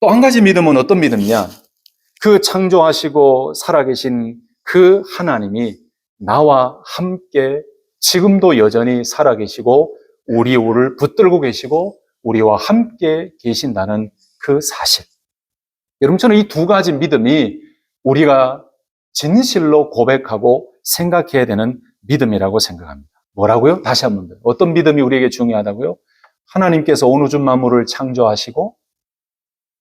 또 한 가지 믿음은 어떤 믿음이냐? 그 창조하시고 살아계신 그 하나님이 나와 함께 지금도 여전히 살아계시고 우리를 붙들고 계시고 우리와 함께 계신다는 그 사실. 여러분, 저는 이 두 가지 믿음이 우리가 진실로 고백하고 생각해야 되는 믿음이라고 생각합니다. 뭐라고요? 다시 한번 더. 어떤 믿음이 우리에게 중요하다고요? 하나님께서 온 우주 만물을 창조하시고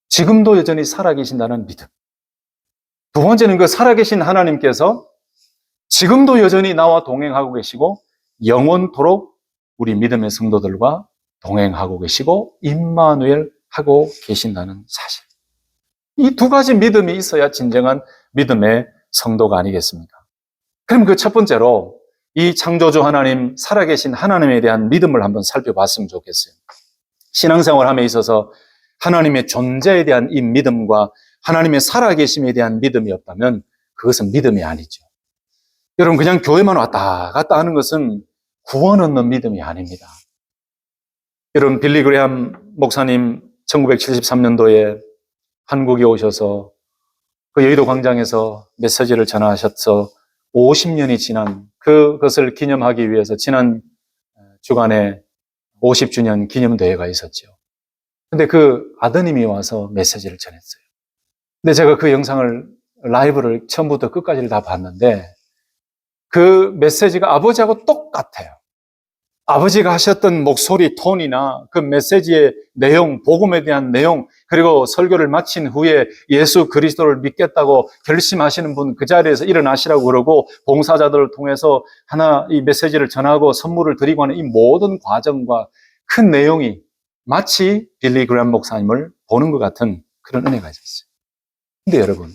지금도 여전히 살아계신다는 믿음. 두 번째는 그 살아계신 하나님께서 지금도 여전히 나와 동행하고 계시고 영원토록 우리 믿음의 성도들과 동행하고 계시고 임마누엘 하고 계신다는 사실. 이 두 가지 믿음이 있어야 진정한 믿음의 성도가 아니겠습니까? 그럼 그 첫 번째로 이 창조주 하나님, 살아계신 하나님에 대한 믿음을 한번 살펴봤으면 좋겠어요. 신앙생활함에 있어서 하나님의 존재에 대한 이 믿음과 하나님의 살아계심에 대한 믿음이 없다면 그것은 믿음이 아니죠. 여러분, 그냥 교회만 왔다 갔다 하는 것은 구원 얻는 믿음이 아닙니다. 여러분, 빌리 그레함 목사님 1973년도에 한국에 오셔서 그 여의도 광장에서 메시지를 전하셔서 50년이 지난 그것을 기념하기 위해서 지난 주간에 50주년 기념대회가 있었죠. 근데 그 아드님이 와서 메시지를 전했어요. 근데 제가 그 영상을 라이브를 처음부터 끝까지를 다 봤는데 그 메시지가 아버지하고 똑같아요. 아버지가 하셨던 목소리 톤이나 그 메시지의 내용, 복음에 대한 내용, 그리고 설교를 마친 후에 예수 그리스도를 믿겠다고 결심하시는 분 그 자리에서 일어나시라고 그러고 봉사자들을 통해서 하나 이 메시지를 전하고 선물을 드리고 하는 이 모든 과정과 큰 내용이 마치 빌리 그레함 목사님을 보는 것 같은 그런 은혜가 있었어요. 근데 여러분,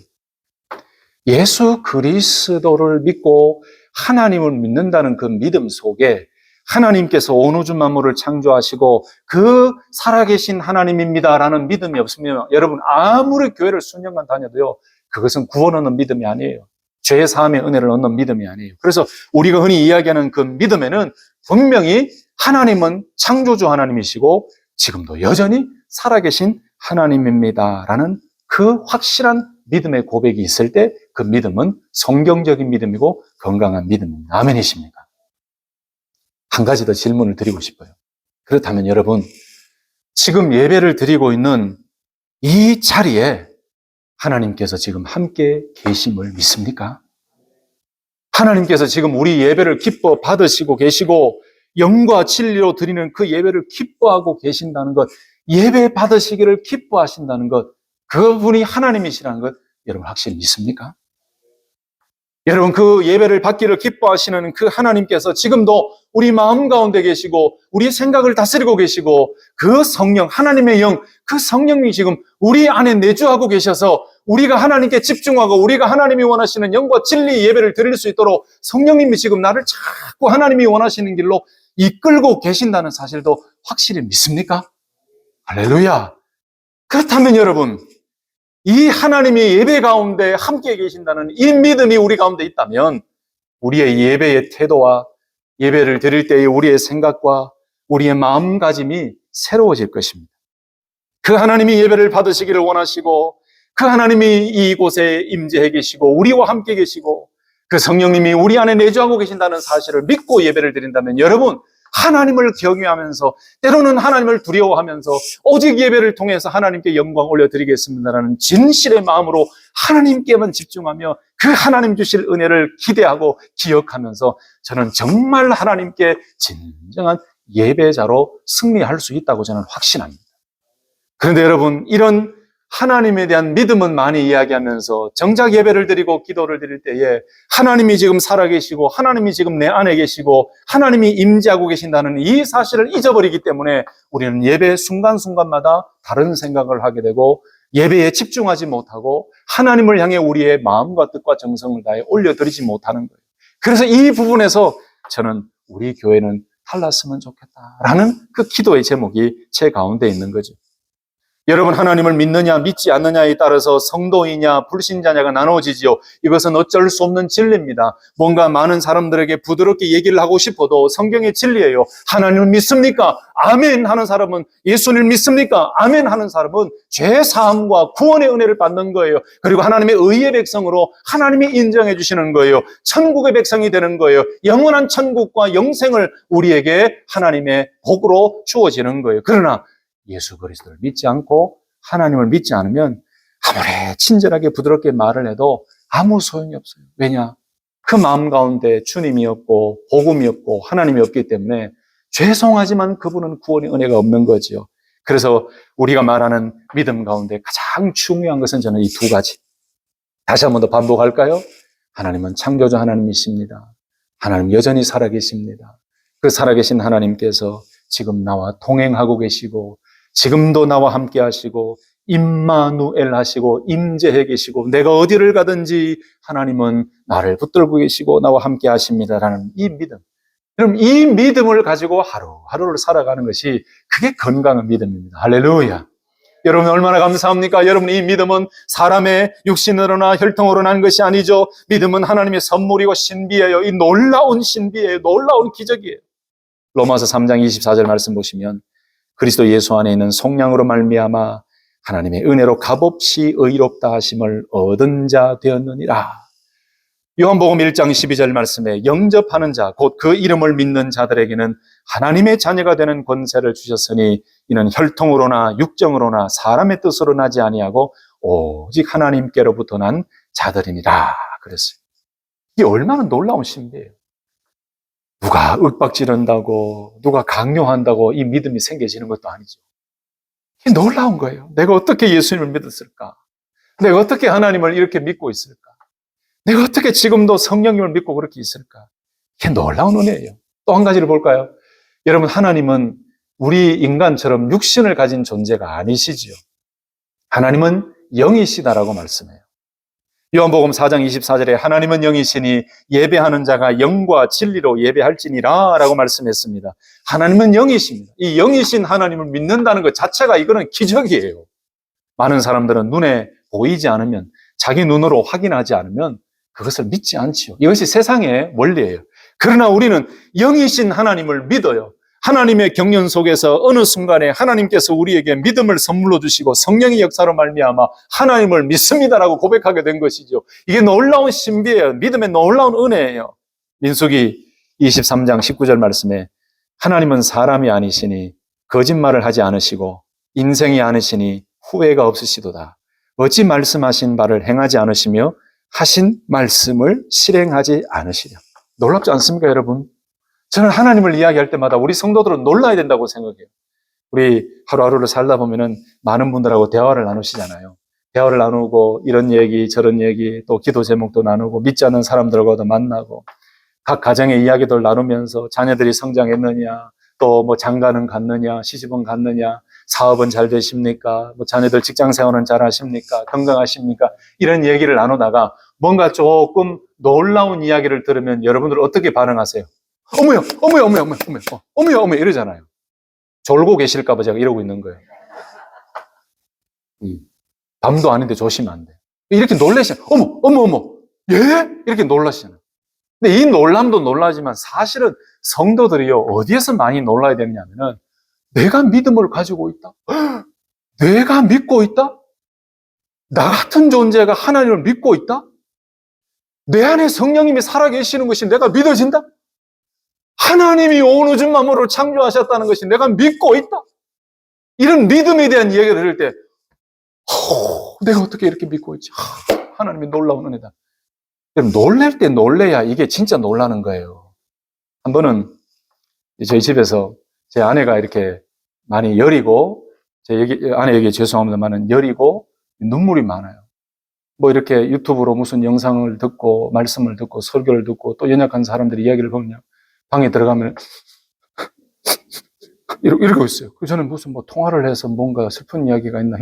예수 그리스도를 믿고 하나님을 믿는다는 그 믿음 속에 하나님께서 온 우주 만물을 창조하시고 그 살아계신 하나님입니다라는 믿음이 없으면 여러분 아무리 교회를 수년간 다녀도요, 그것은 구원 얻는 믿음이 아니에요. 죄 사함의 은혜를 얻는 믿음이 아니에요. 그래서 우리가 흔히 이야기하는 그 믿음에는 분명히 하나님은 창조주 하나님이시고 지금도 여전히 살아계신 하나님입니다라는 그 확실한 믿음의 고백이 있을 때 그 믿음은 성경적인 믿음이고 건강한 믿음입니다. 아멘이십니까? 한 가지 더 질문을 드리고 싶어요. 그렇다면 여러분, 지금 예배를 드리고 있는 이 자리에 하나님께서 지금 함께 계심을 믿습니까? 하나님께서 지금 우리 예배를 기뻐 받으시고 계시고 영과 진리로 드리는 그 예배를 기뻐하고 계신다는 것, 예배 받으시기를 기뻐하신다는 것, 그분이 하나님이시라는 것 여러분 확실히 믿습니까? 여러분, 그 예배를 받기를 기뻐하시는 그 하나님께서 지금도 우리 마음 가운데 계시고 우리 생각을 다스리고 계시고 그 성령, 하나님의 영, 그 성령이 지금 우리 안에 내주하고 계셔서 우리가 하나님께 집중하고 우리가 하나님이 원하시는 영과 진리 예배를 드릴 수 있도록 성령님이 지금 나를 자꾸 하나님이 원하시는 길로 이끌고 계신다는 사실도 확실히 믿습니까? 할렐루야! 그렇다면 여러분, 이 하나님이 예배 가운데 함께 계신다는 이 믿음이 우리 가운데 있다면 우리의 예배의 태도와 예배를 드릴 때의 우리의 생각과 우리의 마음가짐이 새로워질 것입니다. 그 하나님이 예배를 받으시기를 원하시고 그 하나님이 이곳에 임재해 계시고 우리와 함께 계시고 그 성령님이 우리 안에 내주하고 계신다는 사실을 믿고 예배를 드린다면 여러분, 하나님을 경외하면서 때로는 하나님을 두려워하면서 오직 예배를 통해서 하나님께 영광 올려드리겠습니다라는 진실의 마음으로 하나님께만 집중하며 그 하나님 주실 은혜를 기대하고 기억하면서 저는 정말 하나님께 진정한 예배자로 승리할 수 있다고 저는 확신합니다. 그런데 여러분, 이런 하나님에 대한 믿음은 많이 이야기하면서 정작 예배를 드리고 기도를 드릴 때에 하나님이 지금 살아계시고 하나님이 지금 내 안에 계시고 하나님이 임재하고 계신다는 이 사실을 잊어버리기 때문에 우리는 예배 순간순간마다 다른 생각을 하게 되고 예배에 집중하지 못하고 하나님을 향해 우리의 마음과 뜻과 정성을 다해 올려드리지 못하는 거예요. 그래서 이 부분에서 저는 우리 교회는 달랐으면 좋겠다라는 그 기도의 제목이 제 가운데 있는 거죠. 여러분 하나님을 믿느냐 믿지 않느냐에 따라서 성도이냐 불신자냐가 나눠지지요. 이것은 어쩔 수 없는 진리입니다. 뭔가 많은 사람들에게 부드럽게 얘기를 하고 싶어도 성경의 진리예요. 하나님을 믿습니까? 아멘 하는 사람은, 예수님을 믿습니까? 아멘 하는 사람은 죄 사함과 구원의 은혜를 받는 거예요. 그리고 하나님의 의의 백성으로 하나님이 인정해 주시는 거예요. 천국의 백성이 되는 거예요. 영원한 천국과 영생을 우리에게 하나님의 복으로 주어지는 거예요. 그러나 예수 그리스도를 믿지 않고 하나님을 믿지 않으면 아무리 친절하게 부드럽게 말을 해도 아무 소용이 없어요. 왜냐? 그 마음 가운데 주님이 없고 복음이 없고 하나님이 없기 때문에 죄송하지만 그분은 구원의 은혜가 없는 거지요. 그래서 우리가 말하는 믿음 가운데 가장 중요한 것은 저는 이 두 가지. 다시 한 번 더 반복할까요? 하나님은 창조주 하나님이십니다. 하나님 여전히 살아계십니다. 그 살아계신 하나님께서 지금 나와 동행하고 계시고 지금도 나와 함께 하시고 임마누엘 하시고 임재해 계시고 내가 어디를 가든지 하나님은 나를 붙들고 계시고 나와 함께 하십니다라는 이 믿음. 그럼 이 믿음을 가지고 하루하루를 살아가는 것이 그게 건강한 믿음입니다. 할렐루야. 여러분 얼마나 감사합니까? 여러분 이 믿음은 사람의 육신으로나 혈통으로 난 것이 아니죠. 믿음은 하나님의 선물이고 신비예요. 이 놀라운 신비예요. 놀라운 기적이에요. 로마서 3장 24절 말씀 보시면 그리스도 예수 안에 있는 속량으로 말미암아 하나님의 은혜로 값없이 의롭다 하심을 얻은 자 되었느니라. 요한복음 1장 12절 말씀에 영접하는 자, 곧 그 이름을 믿는 자들에게는 하나님의 자녀가 되는 권세를 주셨으니 이는 혈통으로나 육정으로나 사람의 뜻으로 나지 아니하고 오직 하나님께로부터 난 자들이니라 그랬어요. 이게 얼마나 놀라운 신비예요. 누가 윽박지른다고 누가 강요한다고 이 믿음이 생겨지는 것도 아니죠. 이게 놀라운 거예요. 내가 어떻게 예수님을 믿었을까? 내가 어떻게 하나님을 이렇게 믿고 있을까? 내가 어떻게 지금도 성령님을 믿고 그렇게 있을까? 이게 놀라운 은혜예요. 또 한 가지를 볼까요? 여러분 하나님은 우리 인간처럼 육신을 가진 존재가 아니시지요. 하나님은 영이시다라고 말씀해요. 요한복음 4장 24절에 하나님은 영이시니 예배하는 자가 영과 진리로 예배할지니라 라고 말씀했습니다. 하나님은 영이십니다. 이 영이신 하나님을 믿는다는 것 자체가 이거는 기적이에요. 많은 사람들은 눈에 보이지 않으면 자기 눈으로 확인하지 않으면 그것을 믿지 않지요. 이것이 세상의 원리예요. 그러나 우리는 영이신 하나님을 믿어요. 하나님의 경륜 속에서 어느 순간에 하나님께서 우리에게 믿음을 선물로 주시고 성령의 역사로 말미암아 하나님을 믿습니다라고 고백하게 된 것이죠. 이게 놀라운 신비예요. 믿음의 놀라운 은혜예요. 민수기 23장 19절 말씀에 하나님은 사람이 아니시니 거짓말을 하지 않으시고 인생이 아니시니 후회가 없으시도다. 어찌 말씀하신 바를 행하지 않으시며 하신 말씀을 실행하지 않으시려. 놀랍지 않습니까, 여러분? 저는 하나님을 이야기할 때마다 우리 성도들은 놀라야 된다고 생각해요. 우리 하루하루를 살다 보면은 많은 분들하고 대화를 나누시잖아요. 대화를 나누고 이런 얘기 저런 얘기 또 기도 제목도 나누고 믿지 않는 사람들과도 만나고 각 가정의 이야기들 나누면서 자녀들이 성장했느냐 또 뭐 장가는 갔느냐 시집은 갔느냐 사업은 잘 되십니까? 뭐 자녀들 직장 생활은 잘 하십니까? 건강하십니까? 이런 얘기를 나누다가 뭔가 조금 놀라운 이야기를 들으면 여러분들 어떻게 반응하세요? 어머요, 어머요, 어머요, 어머요, 어머요, 어머요, 어머요, 이러잖아요. 졸고 계실까봐 제가 이러고 있는 거예요. 밤도 아닌데 조심하면 안 돼. 이렇게 놀라시잖아요. 어머, 어머, 어머, 예? 이렇게 놀라시잖아요. 근데 이 놀람도 놀라지만 사실은 성도들이요, 어디에서 많이 놀라야 되느냐면은 내가 믿음을 가지고 있다? 내가 믿고 있다? 나 같은 존재가 하나님을 믿고 있다? 내 안에 성령님이 살아계시는 것이 내가 믿어진다? 하나님이 온 우주 만물을 창조하셨다는 것이 내가 믿고 있다? 이런 믿음에 대한 이야기를 들을 때 내가 어떻게 이렇게 믿고 있지? 하나님의 놀라운 은혜다. 놀랄 때 놀래야 이게 진짜 놀라는 거예요. 한 번은 저희 집에서 제 아내가 이렇게 많이 여리고 제 아내에게 죄송합니다만 여리고 눈물이 많아요. 뭐 이렇게 유튜브로 무슨 영상을 듣고 말씀을 듣고 설교를 듣고 또 연약한 사람들이 이야기를 보면 방에 들어가면 이러고 있어요. 저는 무슨 뭐 통화를 해서 뭔가 슬픈 이야기가 있나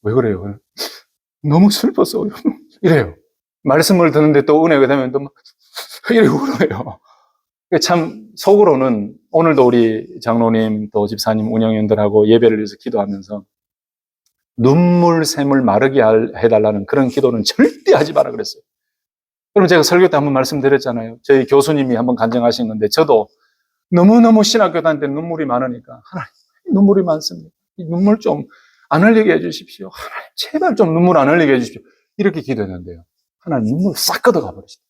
왜 그래요? 너무 슬퍼서 이래요. 말씀을 듣는데 또 은혜가 되면 또 막 이러고 그래요. 참 속으로는 오늘도 우리 장로님 또 집사님 운영위원들하고 예배를 위해서 기도하면서 눈물샘을 마르게 해달라는 그런 기도는 절대 하지 마라 그랬어요. 그럼 제가 설교 때 한번 말씀드렸잖아요. 저희 교수님이 한번 간증하신 건데, 저도 너무너무 신학교 다닐 때 눈물이 많으니까, 하나님, 눈물이 많습니다. 이 눈물 좀 안 흘리게 해주십시오. 하나님, 제발 좀 눈물 안 흘리게 해주십시오. 이렇게 기도했는데요. 하나님, 눈물 싹 걷어가 버리시더라고요.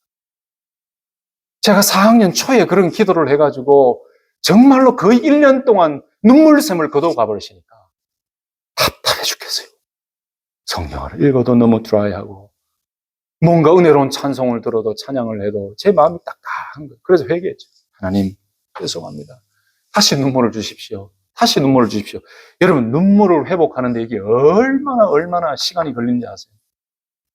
제가 4학년 초에 그런 기도를 해가지고, 정말로 거의 1년 동안 눈물샘을 걷어가 버리시니까, 답답해 죽겠어요. 성경을 읽어도 너무 드라이하고, 뭔가 은혜로운 찬송을 들어도 찬양을 해도 제 마음이 딱딱한 거예요. 그래서 회개했죠. 하나님, 죄송합니다. 다시 눈물을 주십시오. 다시 눈물을 주십시오. 여러분, 눈물을 회복하는데 이게 얼마나 시간이 걸리는지 아세요?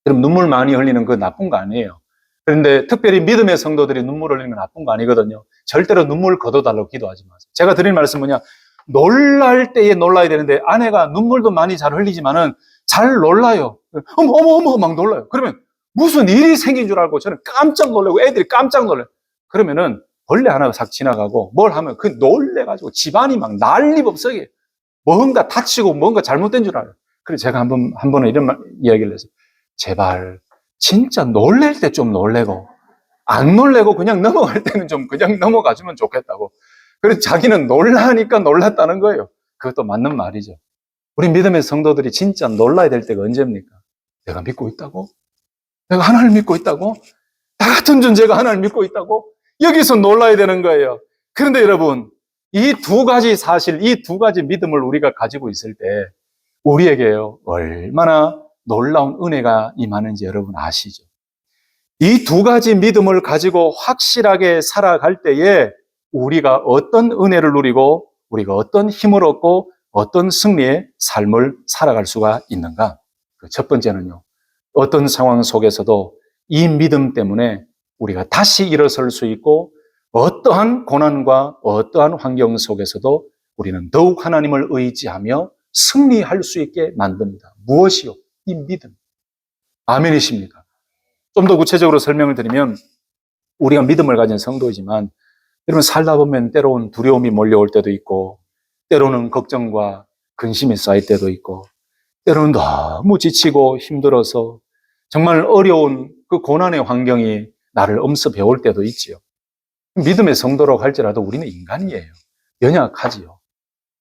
여러분, 눈물 많이 흘리는 거 나쁜 거 아니에요. 그런데 특별히 믿음의 성도들이 눈물 흘리는 건 나쁜 거 아니거든요. 절대로 눈물 걷어달라고 기도하지 마세요. 제가 드린 말씀은 뭐냐? 놀랄 때에 놀라야 되는데 아내가 눈물도 많이 잘 흘리지만은 잘 놀라요. 어머 막 놀라요. 그러면 무슨 일이 생긴 줄 알고 저는 깜짝 놀라고 애들이 깜짝 놀라요. 그러면은 벌레 하나가 싹 지나가고 뭘 하면 그 놀래가지고 집안이 막 난리법석이에요. 뭔가 다치고 뭔가 잘못된 줄 알아요. 그래서 제가 한 번은 이런 이야기를 했어요. 제발 진짜 놀랄 때 좀 놀래고 안 놀래고 그냥 넘어갈 때는 좀 그냥 넘어가주면 좋겠다고. 그래서 자기는 놀라니까 놀랐다는 거예요. 그것도 맞는 말이죠. 우리 믿음의 성도들이 진짜 놀라야 될 때가 언제입니까? 내가 믿고 있다고? 내가 하나님을 믿고 있다고? 나 같은 존재가 하나님을 믿고 있다고? 여기서 놀라야 되는 거예요. 그런데 여러분, 이 두 가지 사실, 이 두 가지 믿음을 우리가 가지고 있을 때 우리에게요, 얼마나 놀라운 은혜가 임하는지 여러분 아시죠? 이 두 가지 믿음을 가지고 확실하게 살아갈 때에 우리가 어떤 은혜를 누리고 우리가 어떤 힘을 얻고 어떤 승리의 삶을 살아갈 수가 있는가? 첫 번째는요, 어떤 상황 속에서도 이 믿음 때문에 우리가 다시 일어설 수 있고 어떠한 고난과 어떠한 환경 속에서도 우리는 더욱 하나님을 의지하며 승리할 수 있게 만듭니다. 무엇이요? 이 믿음. 아멘이십니까? 좀 더 구체적으로 설명을 드리면 우리가 믿음을 가진 성도이지만 여러분 살다 보면 때로는 두려움이 몰려올 때도 있고 때로는 걱정과 근심이 쌓일 때도 있고 때로는 너무 지치고 힘들어서 정말 어려운 그 고난의 환경이 나를 엄습해올 때도 있지요. 믿음의 성도라고 할지라도 우리는 인간이에요. 연약하지요.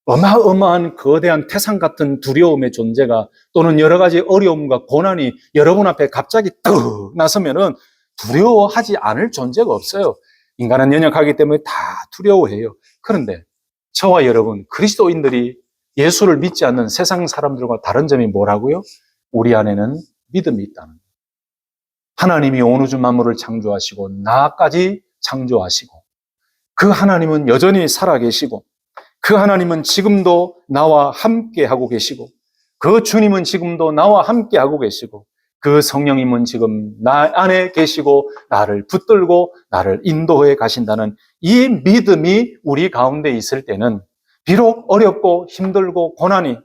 어마어마한 거대한 태산 같은 두려움의 존재가 또는 여러 가지 어려움과 고난이 여러분 앞에 갑자기 떡 나서면은 두려워하지 않을 존재가 없어요. 인간은 연약하기 때문에 다 두려워해요. 그런데 저와 여러분 그리스도인들이 예수를 믿지 않는 세상 사람들과 다른 점이 뭐라고요? 우리 안에는 믿음이 있다는 거예요. 하나님이 온 우주 만물을 창조하시고 나까지 창조하시고 그 하나님은 여전히 살아계시고 그 하나님은 지금도 나와 함께 하고 계시고 그 주님은 지금도 나와 함께 하고 계시고 그 성령님은 지금 나 안에 계시고 나를 붙들고 나를 인도해 가신다는 이 믿음이 우리 가운데 있을 때는 비록 어렵고 힘들고 고난이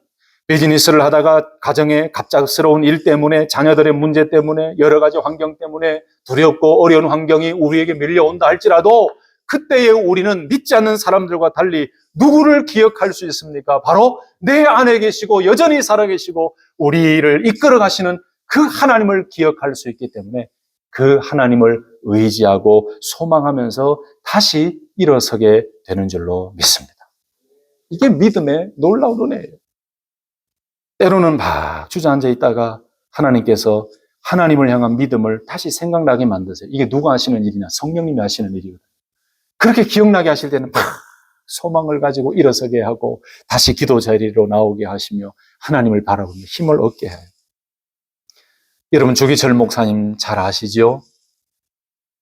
비즈니스를 하다가 가정의 갑작스러운 일 때문에 자녀들의 문제 때문에 여러 가지 환경 때문에 두렵고 어려운 환경이 우리에게 밀려온다 할지라도 그때에 우리는 믿지 않는 사람들과 달리 누구를 기억할 수 있습니까? 바로 내 안에 계시고 여전히 살아계시고 우리를 이끌어 가시는 그 하나님을 기억할 수 있기 때문에 그 하나님을 의지하고 소망하면서 다시 일어서게 되는 줄로 믿습니다. 이게 믿음의 놀라운 은혜예요. 때로는 막 주저앉아 있다가 하나님께서 하나님을 향한 믿음을 다시 생각나게 만드세요. 이게 누가 하시는 일이냐? 성령님이 하시는 일이거든요. 그렇게 기억나게 하실 때는 막 소망을 가지고 일어서게 하고 다시 기도 자리로 나오게 하시며 하나님을 바라보며 힘을 얻게 해요. 여러분 주기철 목사님 잘 아시죠?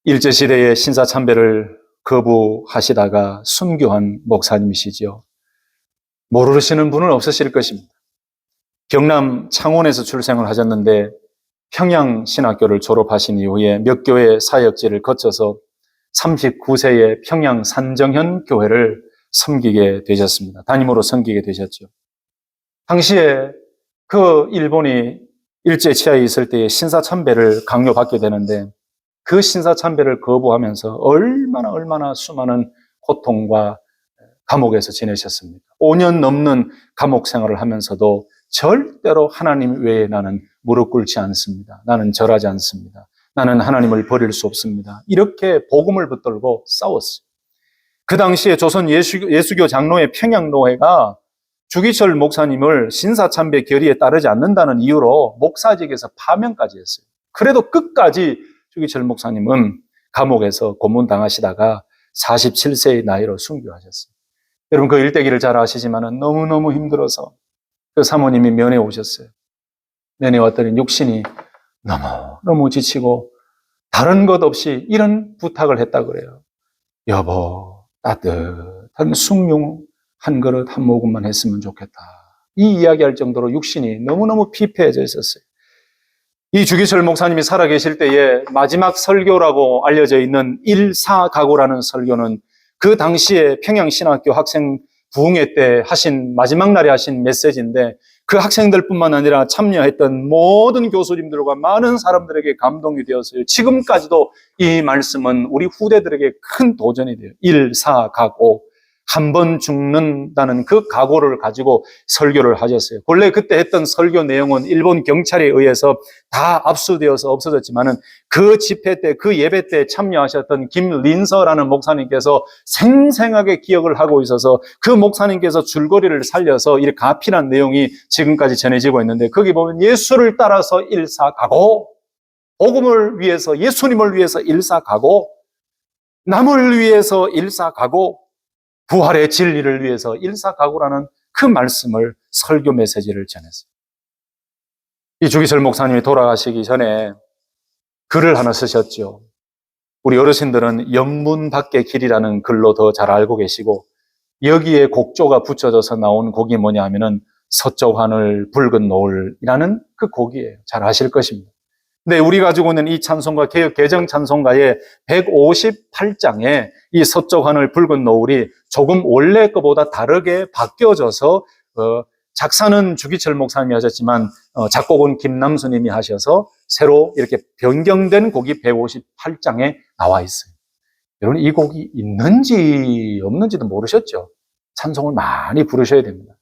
일제시대에 신사참배를 거부하시다가 순교한 목사님이시죠. 모르시는 분은 없으실 것입니다. 경남 창원에서 출생을 하셨는데 평양신학교를 졸업하신 이후에 몇 교회 사역지를 거쳐서 39세에 평양 산정현 교회를 섬기게 되셨습니다. 담임으로 섬기게 되셨죠. 당시에 그 일본이 일제 치하에 있을 때에 신사참배를 강요받게 되는데 그 신사참배를 거부하면서 얼마나 수많은 고통과 감옥에서 지내셨습니까? 5년 넘는 감옥 생활을 하면서도 절대로 하나님 외에 나는 무릎 꿇지 않습니다. 나는 절하지 않습니다. 나는 하나님을 버릴 수 없습니다. 이렇게 복음을 붙들고 싸웠어요. 그 당시에 조선 예수교 장로회 평양노회가 주기철 목사님을 신사참배 결의에 따르지 않는다는 이유로 목사직에서 파면까지 했어요. 그래도 끝까지 주기철 목사님은 감옥에서 고문당하시다가 47세의 나이로 순교하셨어요. 여러분 그 일대기를 잘 아시지만 너무너무 힘들어서 그 사모님이 면회 오셨어요. 면회 왔더니 육신이 너무 지치고 다른 것 없이 이런 부탁을 했다 그래요. 여보, 따뜻한 숭늉 한 그릇 한 모금만 했으면 좋겠다. 이 이야기할 정도로 육신이 너무너무 피폐해져 있었어요. 이 주기철 목사님이 살아계실 때에 마지막 설교라고 알려져 있는 일사각오라는 설교는 그 당시에 평양신학교 학생 부흥회 때 하신 마지막 날에 하신 메시지인데 그 학생들뿐만 아니라 참여했던 모든 교수님들과 많은 사람들에게 감동이 되었어요. 지금까지도 이 말씀은 우리 후대들에게 큰 도전이 돼요. 일사각오. 한 번 죽는다는 그 각오를 가지고 설교를 하셨어요. 원래 그때 했던 설교 내용은 일본 경찰에 의해서 다 압수되어서 없어졌지만은 그 집회 때, 그 예배 때 참여하셨던 김린서라는 목사님께서 생생하게 기억을 하고 있어서 그 목사님께서 줄거리를 살려서 이렇게 가필한 내용이 지금까지 전해지고 있는데 거기 보면 예수를 따라서 일사각오, 복음을 위해서, 예수님을 위해서 일사각오, 남을 위해서 일사각오, 부활의 진리를 위해서 일사각오라는 그 말씀을 설교 메시지를 전했어요. 이 주기철 목사님이 돌아가시기 전에 글을 하나 쓰셨죠. 우리 어르신들은 영문 밖의 길이라는 글로 더 잘 알고 계시고 여기에 곡조가 붙여져서 나온 곡이 뭐냐 하면은 서쪽 하늘 붉은 노을이라는 그 곡이에요. 잘 아실 것입니다. 근데 우리 가지고 있는 이 찬송가, 개역 개정 찬송가의 158장에 이 서쪽 하늘 붉은 노을이 조금 원래 것보다 다르게 바뀌어져서 작사는 주기철 목사님이 하셨지만 작곡은 김남수님이 하셔서 새로 이렇게 변경된 곡이 158장에 나와 있어요. 여러분 이 곡이 있는지 없는지도 모르셨죠? 찬송을 많이 부르셔야 됩니다.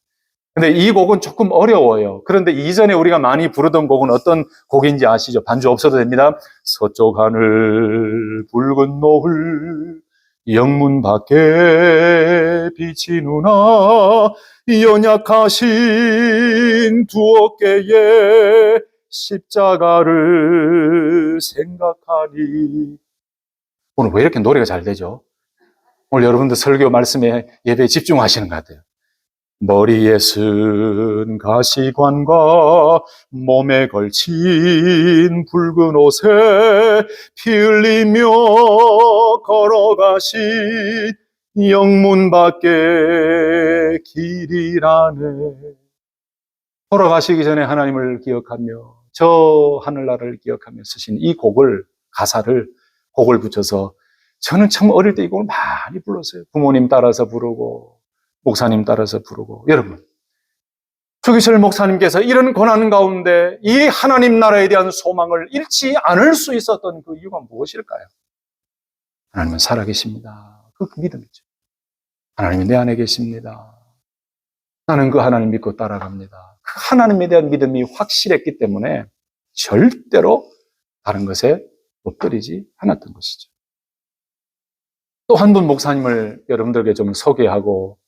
근데 이 곡은 조금 어려워요. 그런데 이전에 우리가 많이 부르던 곡은 어떤 곡인지 아시죠? 반주 없어도 됩니다. 서쪽 하늘 붉은 노을 영문 밖에 비치누나 연약하신 두 어깨에 십자가를 생각하니. 오늘 왜 이렇게 노래가 잘 되죠? 오늘 여러분들 설교 말씀에 예배에 집중하시는 것 같아요. 머리에 쓴 가시관과 몸에 걸친 붉은 옷에 피 흘리며 걸어가신 영문 밖의 길이라네. 돌아가시기 전에 하나님을 기억하며 저 하늘나라를 기억하며 쓰신 이 곡을, 가사를 곡을 붙여서 저는 참 어릴 때 이 곡을 많이 불렀어요. 부모님 따라서 부르고 목사님 따라서 부르고. 여러분, 주기철 목사님께서 이런 고난 가운데 이 하나님 나라에 대한 소망을 잃지 않을 수 있었던 그 이유가 무엇일까요? 하나님은 살아계십니다. 그 믿음이죠. 하나님이 내 안에 계십니다. 나는 그 하나님 믿고 따라갑니다. 그 하나님에 대한 믿음이 확실했기 때문에 절대로 다른 것에 엎드리지 않았던 것이죠. 또 한 분 목사님을 여러분들에게 좀 소개하고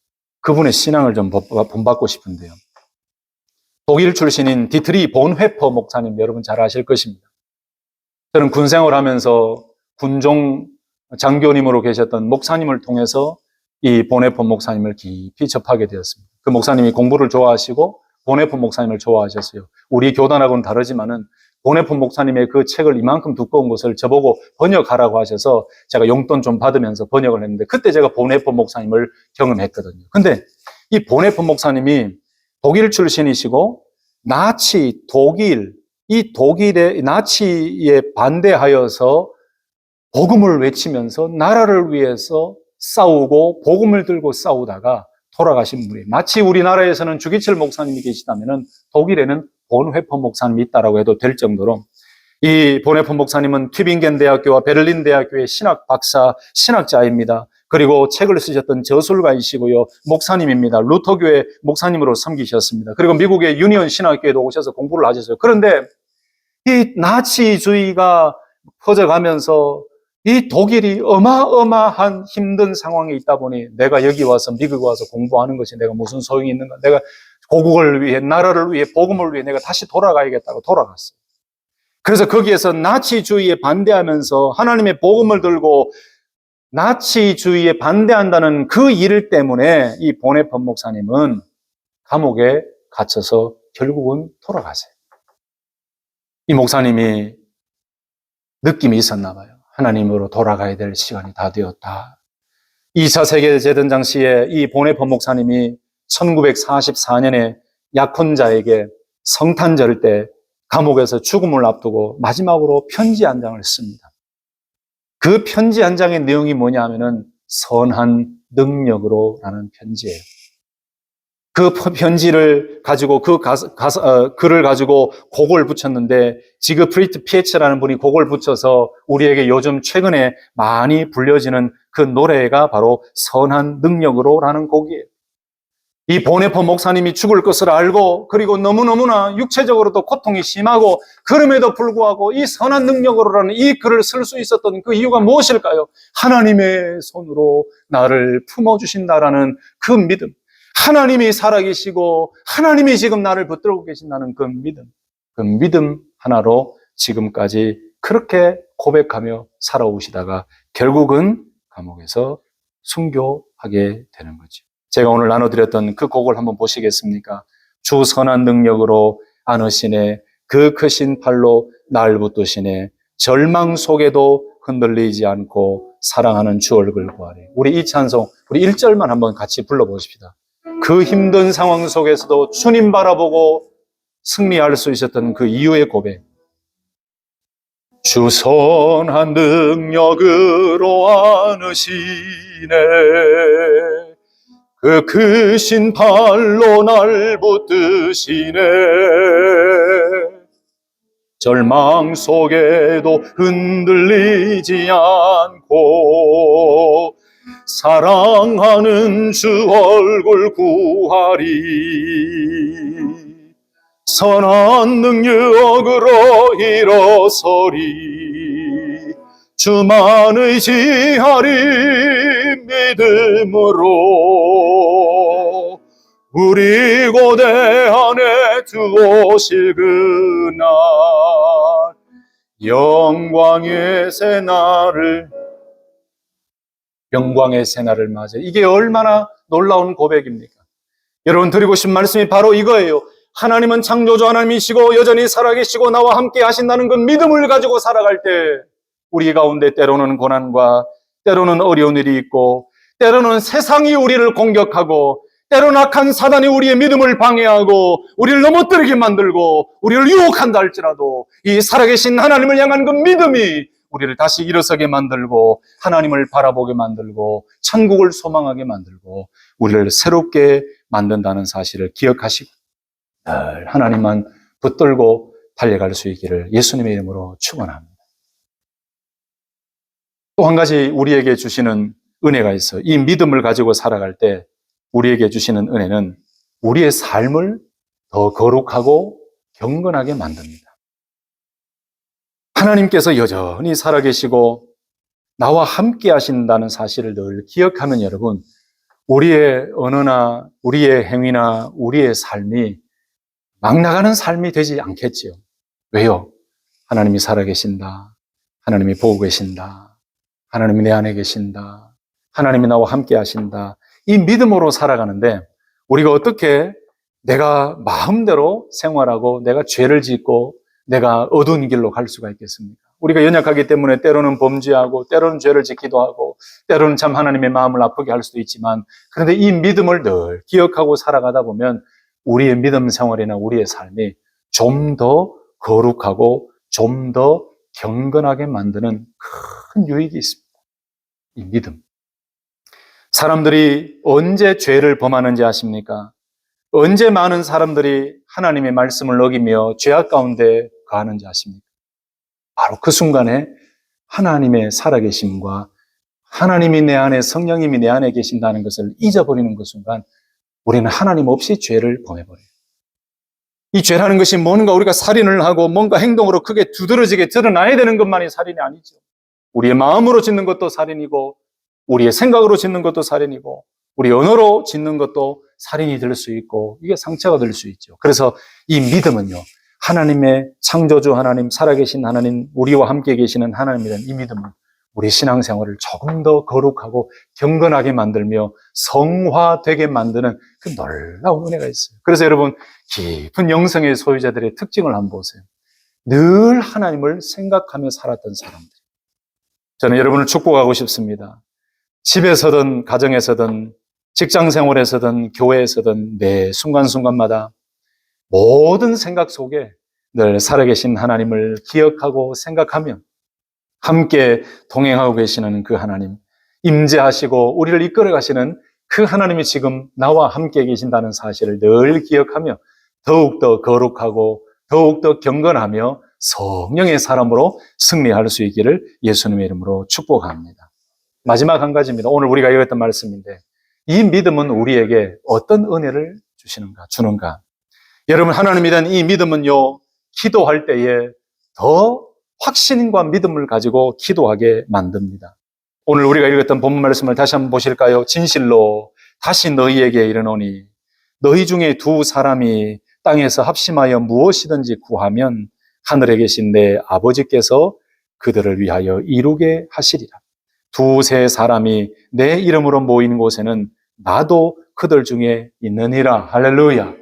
그분의 신앙을 좀 본받고 싶은데요. 독일 출신인 디트리 본회퍼 목사님 여러분 잘 아실 것입니다. 저는 군 생활하면서 군종 장교님으로 계셨던 목사님을 통해서 이 본회퍼 목사님을 깊이 접하게 되었습니다. 그 목사님이 공부를 좋아하시고 본회퍼 목사님을 좋아하셨어요. 우리 교단하고는 다르지만은 본회퍼 목사님의 그 책을 이만큼 두꺼운 것을 저보고 번역하라고 하셔서 제가 용돈 좀 받으면서 번역을 했는데 그때 제가 본회퍼 목사님을 경험했거든요. 근데 이 본회퍼 목사님이 독일 출신이시고 나치 독일, 이 독일의 나치에 반대하여서 복음을 외치면서 나라를 위해서 싸우고 복음을 들고 싸우다가 돌아가신 분이에요. 마치 우리나라에서는 주기철 목사님이 계시다면은 독일에는 본회퍼 목사님이 있다라고 해도 될 정도로 이 본회퍼 목사님은 튜빙겐 대학교와 베를린 대학교의 신학 박사, 신학자입니다. 그리고 책을 쓰셨던 저술가이시고요. 목사님입니다. 루터교회 목사님으로 섬기셨습니다. 그리고 미국의 유니온 신학교에도 오셔서 공부를 하셨어요. 그런데 이 나치주의가 퍼져가면서 이 독일이 어마어마한 힘든 상황에 있다 보니 내가 여기 와서 미국에 와서 공부하는 것이 내가 무슨 소용이 있는가? 내가 고국을 위해, 나라를 위해, 복음을 위해 내가 다시 돌아가야겠다고 돌아갔어요. 그래서 거기에서 나치주의에 반대하면서 하나님의 복음을 들고 나치주의에 반대한다는 그 일 때문에 이 보네폰 목사님은 감옥에 갇혀서 결국은 돌아가세요. 이 목사님이 느낌이 있었나 봐요. 하나님으로 돌아가야 될 시간이 다 되었다. 2차 세계대전 당시에 이 보네폰 목사님이 1944년에 약혼자에게 성탄절 때 감옥에서 죽음을 앞두고 마지막으로 편지 한 장을 씁니다. 그 편지 한 장의 내용이 뭐냐 하면은 선한 능력으로 라는 편지예요. 그 편지를 가지고 글을 가지고 곡을 붙였는데 지그프리트 피에츠라는 분이 곡을 붙여서 우리에게 요즘 최근에 많이 불려지는 그 노래가 바로 선한 능력으로라는 곡이에요. 이 보네폰 목사님이 죽을 것을 알고 그리고 너무너무나 육체적으로도 고통이 심하고 그럼에도 불구하고 이 선한 능력으로라는 이 글을 쓸 수 있었던 그 이유가 무엇일까요? 하나님의 손으로 나를 품어주신다라는 그 믿음. 하나님이 살아계시고 하나님이 지금 나를 붙들고 계신다는 그 믿음 하나로 지금까지 그렇게 고백하며 살아오시다가 결국은 감옥에서 순교하게 되는 거죠. 제가 오늘 나눠드렸던 그 곡을 한번 보시겠습니까? 주 선한 능력으로 안으시네, 그 크신 팔로 날 붙드시네, 절망 속에도 흔들리지 않고 사랑하는 주 얼굴 구하네. 우리 이 찬송, 우리 1절만 한번 같이 불러보십시다. 그 힘든 상황 속에서도 주님 바라보고 승리할 수 있었던 그 이유의 고백. 주 선한 능력으로 안으시네, 그 크신 팔로 날 붙드시네, 절망 속에도 흔들리지 않고 사랑하는 주 얼굴 구하리, 선한 능력으로 일어서리, 주만 의지하리 믿음으로, 우리 고대 안에 두오실 그날 영광의 새날을 맞아. 이게 얼마나 놀라운 고백입니까? 여러분 드리고 싶은 말씀이 바로 이거예요. 하나님은 창조주 하나님이시고 여전히 살아계시고 나와 함께 하신다는 그 믿음을 가지고 살아갈 때 우리 가운데 때로는 고난과 때로는 어려운 일이 있고 때로는 세상이 우리를 공격하고 때로는 악한 사단이 우리의 믿음을 방해하고 우리를 넘어뜨리게 만들고 우리를 유혹한다 할지라도 이 살아계신 하나님을 향한 그 믿음이 우리를 다시 일어서게 만들고 하나님을 바라보게 만들고 천국을 소망하게 만들고 우리를 새롭게 만든다는 사실을 기억하시고 늘 하나님만 붙들고 달려갈 수 있기를 예수님의 이름으로 축원합니다. 또 한 가지 우리에게 주시는 은혜가 있어요. 이 믿음을 가지고 살아갈 때 우리에게 주시는 은혜는 우리의 삶을 더 거룩하고 경건하게 만듭니다. 하나님께서 여전히 살아계시고 나와 함께 하신다는 사실을 늘 기억하면 여러분, 우리의 언어나 우리의 행위나 우리의 삶이 막 나가는 삶이 되지 않겠지요. 왜요? 하나님이 살아계신다. 하나님이 보고 계신다. 하나님이 내 안에 계신다. 하나님이 나와 함께 하신다. 이 믿음으로 살아가는데 우리가 어떻게 내가 마음대로 생활하고 내가 죄를 짓고 내가 어두운 길로 갈 수가 있겠습니까? 우리가 연약하기 때문에 때로는 범죄하고 때로는 죄를 짓기도 하고 때로는 참 하나님의 마음을 아프게 할 수도 있지만 그런데 이 믿음을 늘 기억하고 살아가다 보면 우리의 믿음 생활이나 우리의 삶이 좀 더 거룩하고 좀 더 경건하게 만드는 큰 유익이 있습니다. 이 믿음. 사람들이 언제 죄를 범하는지 아십니까? 언제 많은 사람들이 하나님의 말씀을 어기며 죄악 가운데 가는지 아십니까? 바로 그 순간에 하나님의 살아계심과 하나님이 내 안에, 성령님이 내 안에 계신다는 것을 잊어버리는 그 순간 우리는 하나님 없이 죄를 범해버려요. 이 죄라는 것이 뭔가 우리가 살인을 하고 뭔가 행동으로 크게 두드러지게 드러나야 되는 것만이 살인이 아니죠. 우리의 마음으로 짓는 것도 살인이고, 우리의 생각으로 짓는 것도 살인이고, 우리 언어로 짓는 것도 살인이 될 수 있고, 이게 상처가 될 수 있죠. 그래서 이 믿음은요, 하나님의 창조주 하나님, 살아계신 하나님, 우리와 함께 계시는 하나님이라는 이 믿음은 우리 신앙생활을 조금 더 거룩하고 경건하게 만들며 성화되게 만드는 그 놀라운 은혜가 있어요. 그래서 여러분, 깊은 영성의 소유자들의 특징을 한번 보세요. 늘 하나님을 생각하며 살았던 사람들. 저는 여러분을 축복하고 싶습니다. 집에서든 가정에서든 직장생활에서든 교회에서든 매 순간순간마다 모든 생각 속에 늘 살아계신 하나님을 기억하고 생각하며 함께 동행하고 계시는 그 하나님, 임재하시고 우리를 이끌어 가시는 그 하나님이 지금 나와 함께 계신다는 사실을 늘 기억하며 더욱더 거룩하고 더욱더 경건하며 성령의 사람으로 승리할 수 있기를 예수님의 이름으로 축복합니다. 마지막 한 가지입니다. 오늘 우리가 읽었던 말씀인데, 이 믿음은 우리에게 어떤 은혜를 주는가? 여러분, 하나님에 대한 이 믿음은요, 기도할 때에 더 확신과 믿음을 가지고 기도하게 만듭니다. 오늘 우리가 읽었던 본문 말씀을 다시 한번 보실까요? 진실로 다시 너희에게 이르노니 너희 중에 두 사람이 땅에서 합심하여 무엇이든지 구하면 하늘에 계신 내 아버지께서 그들을 위하여 이루게 하시리라. 두세 사람이 내 이름으로 모이는 곳에는 나도 그들 중에 있느니라. 할렐루야.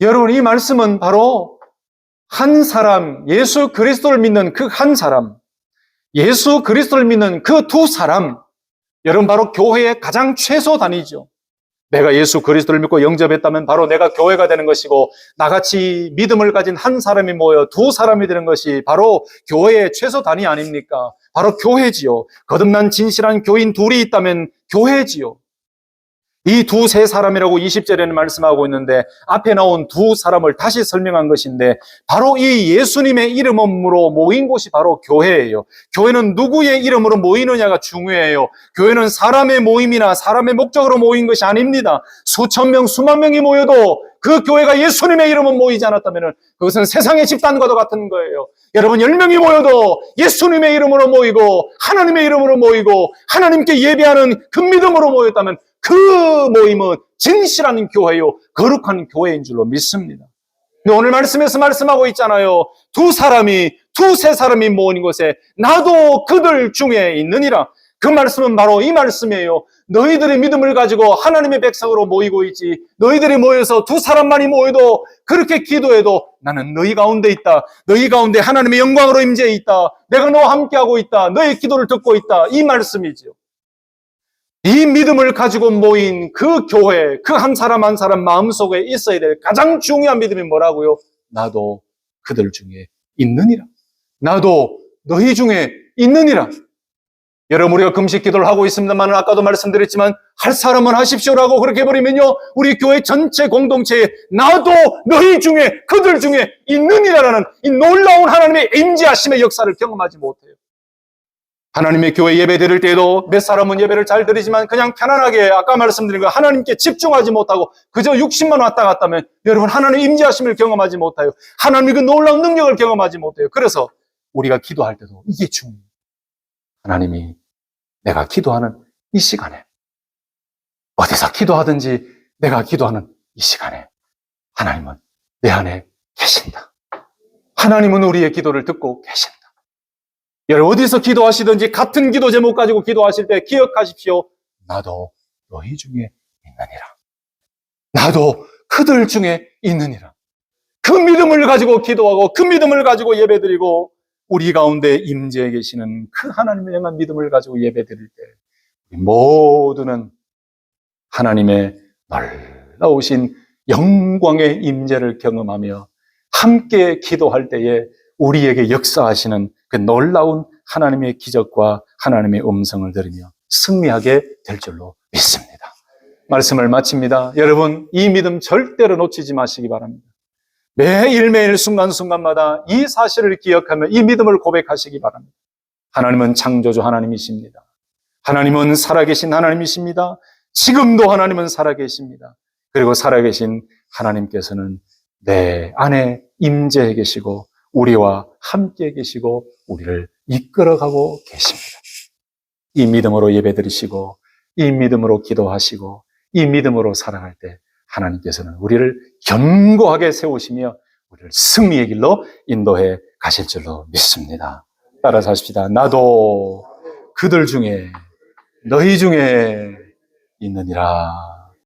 여러분, 이 말씀은 바로 한 사람, 예수 그리스도를 믿는 그 한 사람, 예수 그리스도를 믿는 그 두 사람, 여러분 바로 교회의 가장 최소 단위죠. 내가 예수 그리스도를 믿고 영접했다면 바로 내가 교회가 되는 것이고, 나같이 믿음을 가진 한 사람이 모여 두 사람이 되는 것이 바로 교회의 최소 단위 아닙니까? 바로 교회지요. 거듭난 진실한 교인 둘이 있다면 교회지요. 이 두세 사람이라고 20절에는 말씀하고 있는데, 앞에 나온 두 사람을 다시 설명한 것인데, 바로 이 예수님의 이름으로 모인 곳이 바로 교회예요. 교회는 누구의 이름으로 모이느냐가 중요해요. 교회는 사람의 모임이나 사람의 목적으로 모인 것이 아닙니다. 수천 명, 수만 명이 모여도 그 교회가 예수님의 이름으로 모이지 않았다면 그것은 세상의 집단과도 같은 거예요. 여러분, 10명이 모여도 예수님의 이름으로 모이고 하나님의 이름으로 모이고 하나님께 예배하는 그 믿음으로 모였다면 그 모임은 진실한 교회요, 거룩한 교회인 줄로 믿습니다. 근데 오늘 말씀에서 말씀하고 있잖아요. 두세 사람이 모인 곳에 나도 그들 중에 있느니라. 그 말씀은 바로 이 말씀이에요. 너희들의 믿음을 가지고 하나님의 백성으로 모이고 있지, 너희들이 모여서 두 사람만이 모여도 그렇게 기도해도 나는 너희 가운데 있다. 너희 가운데 하나님의 영광으로 임재해 있다. 내가 너와 함께하고 있다. 너의 기도를 듣고 있다. 이 말씀이죠. 이 믿음을 가지고 모인 그 교회, 그 한 사람 한 사람 마음속에 있어야 될 가장 중요한 믿음이 뭐라고요? 나도 그들 중에 있느니라. 나도 너희 중에 있느니라. 여러분, 우리가 금식 기도를 하고 있습니다만, 아까도 말씀드렸지만 할 사람은 하십시오라고 그렇게 해버리면요, 우리 교회 전체 공동체에 나도 너희 중에 그들 중에 있느니라라는 이 놀라운 하나님의 임재하심의 역사를 경험하지 못해요. 하나님의 교회 예배 드릴 때에도 몇 사람은 예배를 잘 드리지만 그냥 편안하게 아까 말씀드린 거 하나님께 집중하지 못하고 그저 육신만 왔다 갔다 하면 여러분, 하나님의 임재하심을 경험하지 못해요. 하나님의 그 놀라운 능력을 경험하지 못해요. 그래서 우리가 기도할 때도 이게 중요해요. 하나님이 내가 기도하는 이 시간에, 어디서 기도하든지 내가 기도하는 이 시간에 하나님은 내 안에 계신다. 하나님은 우리의 기도를 듣고 계신다. 여러분, 어디서 기도하시든지 같은 기도 제목 가지고 기도하실 때 기억하십시오. 나도 너희 중에 있느니라. 나도 그들 중에 있느니라. 그 믿음을 가지고 기도하고 그 믿음을 가지고 예배드리고 우리 가운데 임재해 계시는 그 하나님을 향한 믿음을 가지고 예배드릴 때 우리 모두는 하나님의 놀라우신 영광의 임재를 경험하며 함께 기도할 때에 우리에게 역사하시는 그 놀라운 하나님의 기적과 하나님의 음성을 들으며 승리하게 될 줄로 믿습니다. 말씀을 마칩니다. 여러분, 이 믿음 절대로 놓치지 마시기 바랍니다. 매일매일 순간순간마다 이 사실을 기억하며 이 믿음을 고백하시기 바랍니다. 하나님은 창조주 하나님이십니다. 하나님은 살아계신 하나님이십니다. 지금도 하나님은 살아계십니다. 그리고 살아계신 하나님께서는 내 안에 임재해 계시고 우리와 함께 계시고 우리를 이끌어가고 계십니다. 이 믿음으로 예배드리시고 이 믿음으로 기도하시고 이 믿음으로 살아갈 때 하나님께서는 우리를 견고하게 세우시며 우리를 승리의 길로 인도해 가실 줄로 믿습니다. 따라서 하십시다. 나도 그들 중에 너희 중에 있느니라.